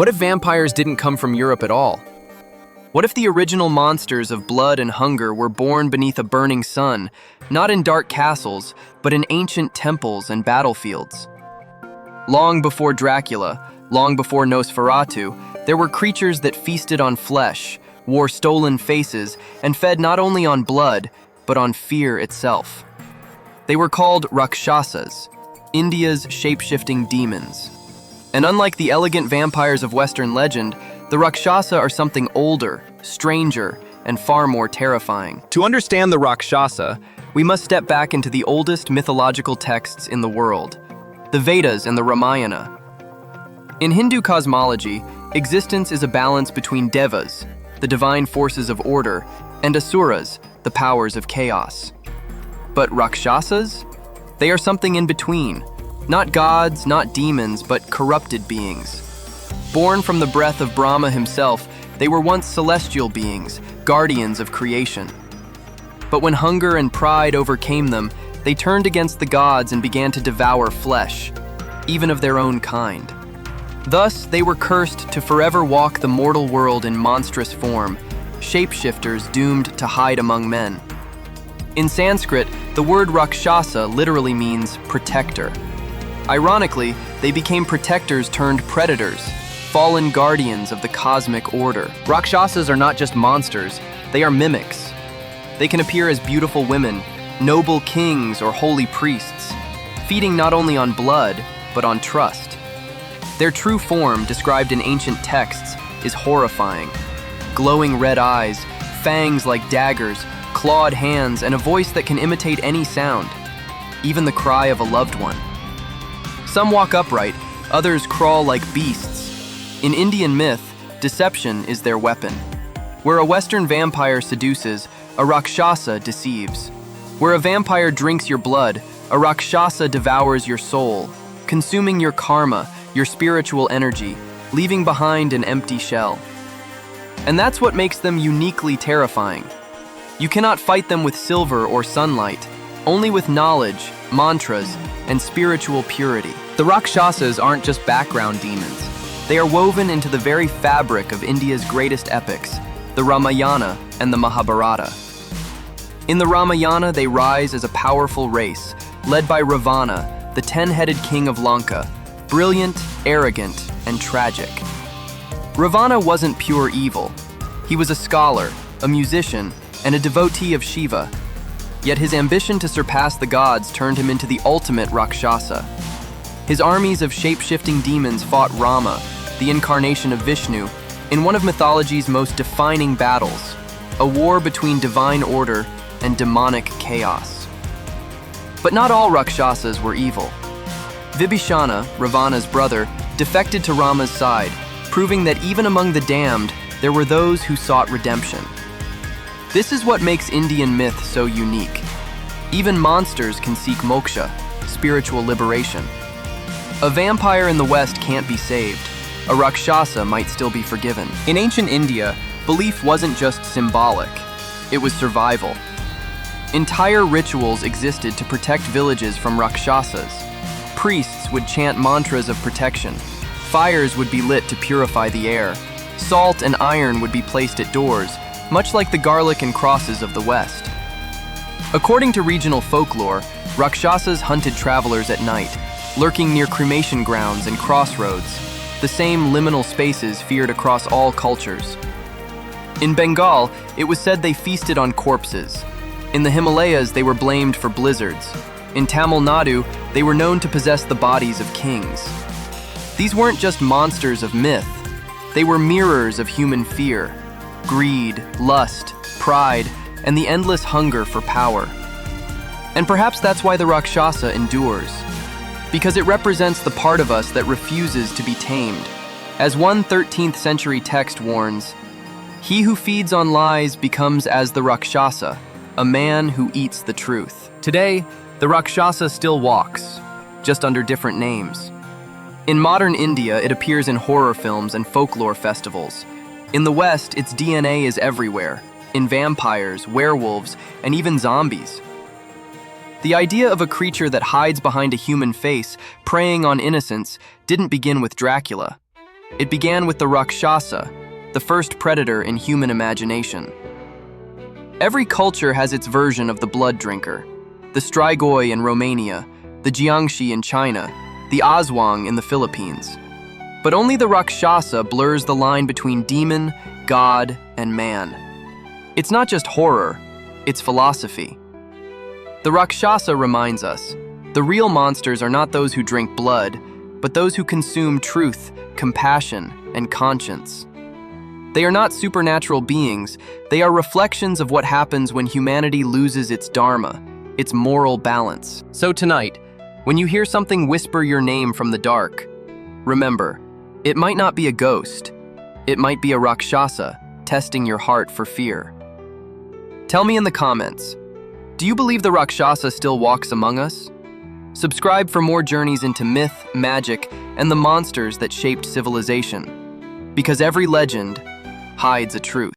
What if vampires didn't come from Europe at all? What if the original monsters of blood and hunger were born beneath a burning sun, not in dark castles, but in ancient temples and battlefields? Long before Dracula, long before Nosferatu, there were creatures that feasted on flesh, wore stolen faces, and fed not only on blood, but on fear itself. They were called Rakshasas, India's shape-shifting demons. And unlike the elegant vampires of Western legend, the Rakshasa are something older, stranger, and far more terrifying. To understand the Rakshasa, we must step back into the oldest mythological texts in the world, the Vedas and the Ramayana. In Hindu cosmology, existence is a balance between devas, the divine forces of order, and asuras, the powers of chaos. But Rakshasas? They are something in between. Not gods, not demons, but corrupted beings. Born from the breath of Brahma himself, they were once celestial beings, guardians of creation. But when hunger and pride overcame them, they turned against the gods and began to devour flesh, even of their own kind. Thus, they were cursed to forever walk the mortal world in monstrous form, shapeshifters doomed to hide among men. In Sanskrit, the word Rakshasa literally means protector. Ironically, they became protectors turned predators, fallen guardians of the cosmic order. Rakshasas are not just monsters, they are mimics. They can appear as beautiful women, noble kings, or holy priests, feeding not only on blood, but on trust. Their true form, described in ancient texts, is horrifying. Glowing red eyes, fangs like daggers, clawed hands, and a voice that can imitate any sound, even the cry of a loved one. Some walk upright, others crawl like beasts. In Indian myth, deception is their weapon. Where a Western vampire seduces, a Rakshasa deceives. Where a vampire drinks your blood, a Rakshasa devours your soul, consuming your karma, your spiritual energy, leaving behind an empty shell. And that's what makes them uniquely terrifying. You cannot fight them with silver or sunlight, only with knowledge, mantras, and spiritual purity. The Rakshasas aren't just background demons. They are woven into the very fabric of India's greatest epics, the Ramayana and the Mahabharata. In the Ramayana, they rise as a powerful race, led by Ravana, the 10-headed king of Lanka, brilliant, arrogant, and tragic. Ravana wasn't pure evil. He was a scholar, a musician, and a devotee of Shiva. Yet his ambition to surpass the gods turned him into the ultimate Rakshasa. His armies of shape-shifting demons fought Rama, the incarnation of Vishnu, in one of mythology's most defining battles, a war between divine order and demonic chaos. But not all Rakshasas were evil. Vibhishana, Ravana's brother, defected to Rama's side, proving that even among the damned, there were those who sought redemption. This is what makes Indian myth so unique. Even monsters can seek moksha, spiritual liberation. A vampire in the West can't be saved. A Rakshasa might still be forgiven. In ancient India, belief wasn't just symbolic, it was survival. Entire rituals existed to protect villages from Rakshasas. Priests would chant mantras of protection. Fires would be lit to purify the air. Salt and iron would be placed at doors, much like the garlic and crosses of the West. According to regional folklore, Rakshasas hunted travelers at night, lurking near cremation grounds and crossroads, the same liminal spaces feared across all cultures. In Bengal, it was said they feasted on corpses. In the Himalayas, they were blamed for blizzards. In Tamil Nadu, they were known to possess the bodies of kings. These weren't just monsters of myth. They were mirrors of human fear, greed, lust, pride, and the endless hunger for power. And perhaps that's why the Rakshasa endures, because it represents the part of us that refuses to be tamed. As one 13th century text warns, "He who feeds on lies becomes as the Rakshasa, a man who eats the truth." Today, the Rakshasa still walks, just under different names. In modern India, it appears in horror films and folklore festivals. In the West, its DNA is everywhere, in vampires, werewolves, and even zombies. The idea of a creature that hides behind a human face, preying on innocence, didn't begin with Dracula. It began with the Rakshasa, the first predator in human imagination. Every culture has its version of the blood drinker. The Strigoi in Romania, the Jiangxi in China, the Aswang in the Philippines. But only the Rakshasa blurs the line between demon, god, and man. It's not just horror, it's philosophy. The Rakshasa reminds us, the real monsters are not those who drink blood, but those who consume truth, compassion, and conscience. They are not supernatural beings, they are reflections of what happens when humanity loses its dharma, its moral balance. So tonight, when you hear something whisper your name from the dark, remember, it might not be a ghost. It might be a Rakshasa testing your heart for fear. Tell me in the comments, do you believe the Rakshasa still walks among us? Subscribe for more journeys into myth, magic, and the monsters that shaped civilization. Because every legend hides a truth.